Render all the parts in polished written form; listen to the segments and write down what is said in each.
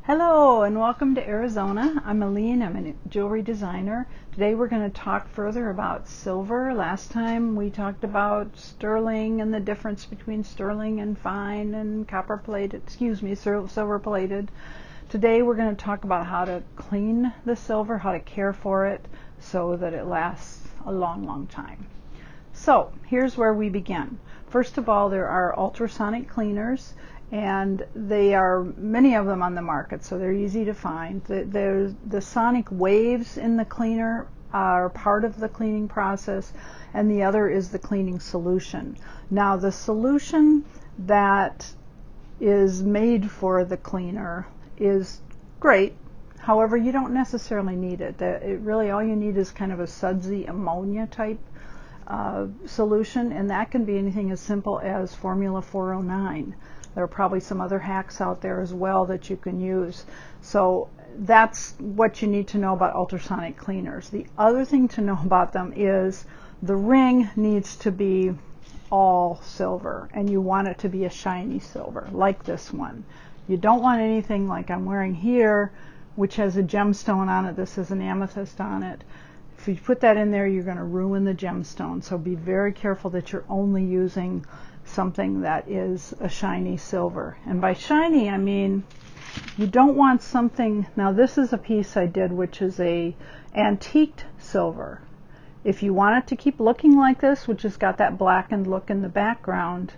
Hello and welcome to Arizona. I'm Alene. I'm a jewelry designer. Today we're going to talk further about silver. Last time we talked about sterling and the difference between sterling and fine and copper plated, silver plated. Today we're going to talk about how to clean the silver, how to care for it so that it lasts a long time. So here's where we begin. First of all, there are ultrasonic cleaners, and they are many of them on the market, so they're easy to find. The sonic waves in the cleaner are part of the cleaning process, and the other is the cleaning solution. Now, the solution that is made for the cleaner is great. However, you don't necessarily need it. Really all you need is kind of a sudsy ammonia type solution, and that can be anything as simple as Formula 409. There are probably some other hacks out there as well that you can use. So that's what you need to know about ultrasonic cleaners. The other thing to know about them is the ring needs to be all silver, and you want it to be a shiny silver like this one. You don't want anything like I'm wearing here, which has a gemstone on it. This has an amethyst on it. If you put that in there, you're going to ruin the gemstone. So be very careful that you're only using something that is a shiny silver. And by shiny, I mean you don't want something. Now this is a piece I did which is a antiqued silver. If you want it to keep looking like this, which has got that blackened look in the background,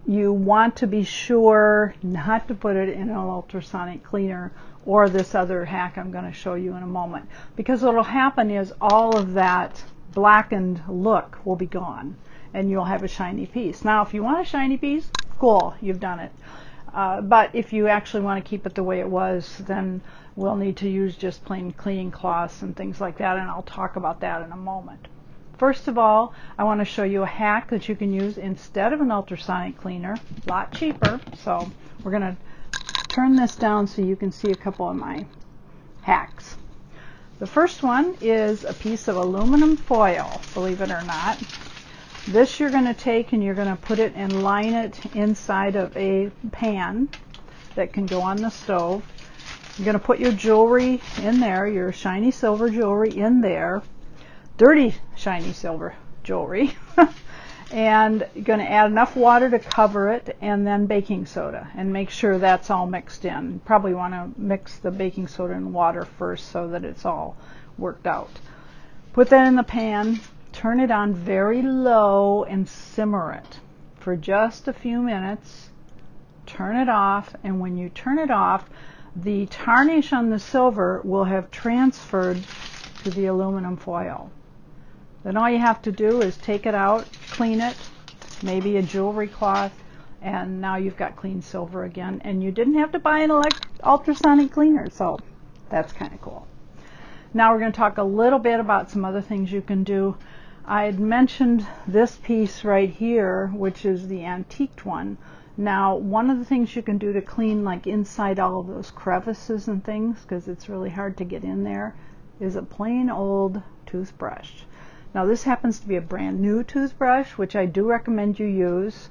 you want to be sure not to put it in an ultrasonic cleaner or this other hack I'm going to show you in a moment, because what will happen is all of that blackened look will be gone and you'll have a shiny piece. Now if you want a shiny piece, cool, you've done it. But if you actually want to keep it the way it was, then we'll need to use just plain cleaning cloths and things like that, and I'll talk about that in a moment. First of all, I want to show you a hack that you can use instead of an ultrasonic cleaner, a lot cheaper. So we're going to turn this down so you can see a couple of my hacks. The first one is a piece of aluminum foil, believe it or not. This you're going to take and you're going to put it and line it inside of a pan that can go on the stove. You're going to put your jewelry in there, your shiny silver jewelry in there, dirty shiny silver jewelry, and you're going to add enough water to cover it, and then baking soda, and make sure that's all mixed in. You probably want to mix the baking soda and water first so that it's all worked out. Put that in the pan. Turn it on very low and simmer it for just a few minutes. Turn it off, and when you turn it off, the tarnish on the silver will have transferred to the aluminum foil. Then all you have to do is take it out, clean it, maybe a jewelry cloth, and now you've got clean silver again, and you didn't have to buy an ultrasonic cleaner, so that's kind of cool. Now we're going to talk a little bit about some other things you can do. I had mentioned this piece right here, which is the antiqued one. Now, one of the things you can do to clean like inside all of those crevices and things, because it's really hard to get in there, is a plain old toothbrush. Now, this happens to be a brand new toothbrush, which I do recommend you use.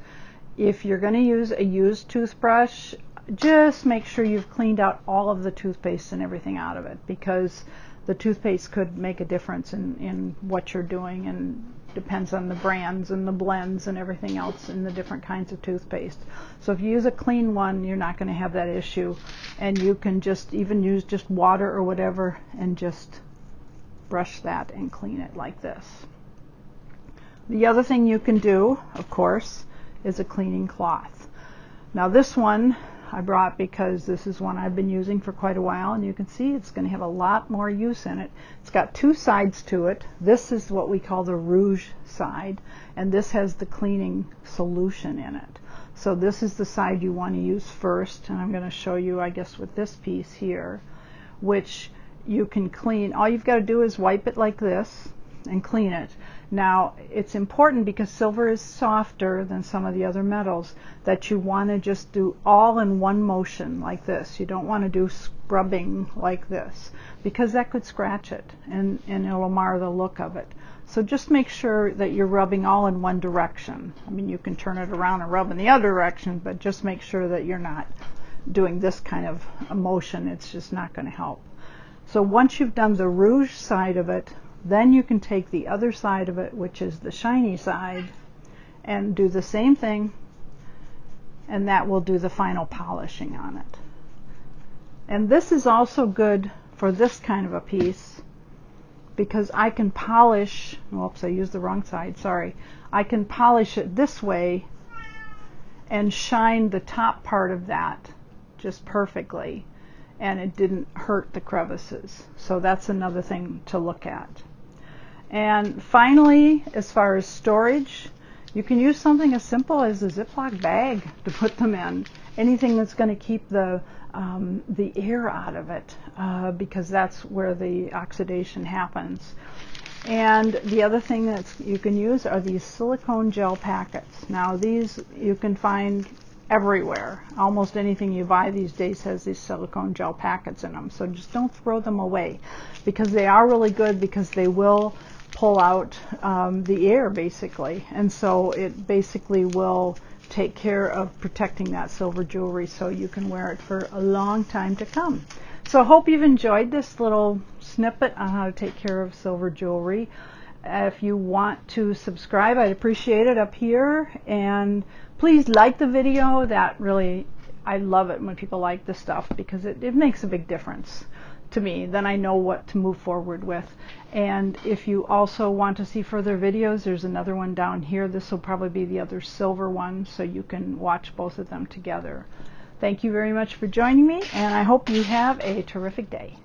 If you're going to use a used toothbrush, just make sure you've cleaned out all of the toothpaste and everything out of it, because the toothpaste could make a difference in what you're doing, and depends on the brands and the blends and everything else in the different kinds of toothpaste. So if you use a clean one, you're not going to have that issue, and you can just even use just water or whatever and just brush that and clean it like this. The other thing you can do, of course, is a cleaning cloth. Now this one I brought because this is one I've been using for quite a while, and you can see it's going to have a lot more use in it. It's got two sides to it. This is what we call the rouge side, and this has the cleaning solution in it. So this is the side you want to use first, and I'm going to show you, I guess, with this piece here, which you can clean. All you've got to do is wipe it like this and clean it. Now, it's important, because silver is softer than some of the other metals, that you want to just do all in one motion like this. You don't want to do scrubbing like this, because that could scratch it and it'll mar the look of it. So just make sure that you're rubbing all in one direction. I mean, you can turn it around and rub in the other direction, but just make sure that you're not doing this kind of a motion. It's just not going to help. So once you've done the rouge side of it, then you can take the other side of it, which is the shiny side, and do the same thing, and that will do the final polishing on it. And this is also good for this kind of a piece because I can polish, oops, I used the wrong side, sorry. I can polish it this way and shine the top part of that just perfectly, and it didn't hurt the crevices. So that's another thing to look at. And finally, as far as storage, you can use something as simple as a Ziploc bag to put them in. Anything that's going to keep the air out of it, because that's where the oxidation happens. And the other thing that you can use are these silicone gel packets. Now these you can find everywhere. Almost anything you buy these days has these silicone gel packets in them. So just don't throw them away, because they are really good, because they will pull out the air basically. And so it basically will take care of protecting that silver jewelry so you can wear it for a long time to come. So I hope you've enjoyed this little snippet on how to take care of silver jewelry. If you want to subscribe, I'd appreciate it up here, and please like the video. That really, I love it when people like this stuff, because it makes a big difference to me. Then I know what to move forward with. And if you also want to see further videos, there's another one down here. This will probably be the other silver one, so you can watch both of them together. Thank you very much for joining me, and I hope you have a terrific day.